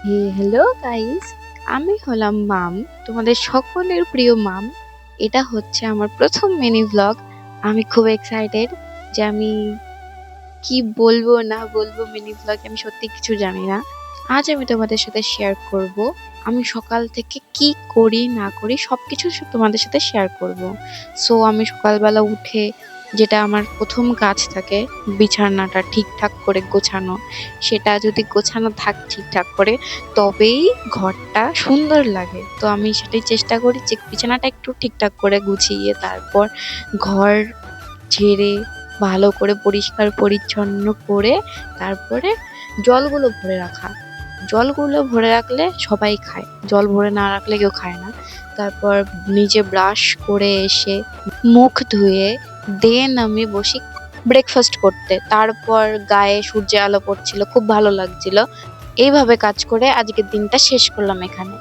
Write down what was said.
Hello guys, আমি হলাম মাম, তোমাদের সকলের প্রিয় মাম। এটা হচ্ছে আমার প্রথম মিনি ভ্লগ। আমি খুব এক্সাইটেড যে আমি কি বলবো না বলবো মিনি ভ্লগে, আমি সত্যি কিছু জানি না। আজ আমি তোমাদের সাথে শেয়ার করব আমি সকাল থেকে কি করি না করি সবকিছু তোমাদের সাথে শেয়ার করব। সো আমি সকালবেলা উঠে যেটা আমার প্রথম কাজ থাকে, বিছানাটা ঠিকঠাক করে গোছানো। সেটা যদি গোছানো ঠিকঠাক করে, তবেই ঘরটা সুন্দর লাগে। তো আমি সেটাই চেষ্টা করি যে বিছানাটা একটু ঠিকঠাক করে গুছিয়ে তারপর ঘর ঝেড়ে ভালো করে পরিষ্কার পরিচ্ছন্ন করে তারপরে জলগুলো ভরে রাখা। জলগুলো ভরে রাখলে সবাই খায়, জল ভরে না রাখলে কেউ খায় না। তারপর নিজে ব্রাশ করে এসে মুখ ধুয়ে দেন আমি বসি ব্রেকফাস্ট করতে। তারপর গায়ে সূর্যের আলো পড়ছিল, খুব ভালো লাগছিল। এইভাবে কাজ করে আজকের দিনটা শেষ করলাম এখানে।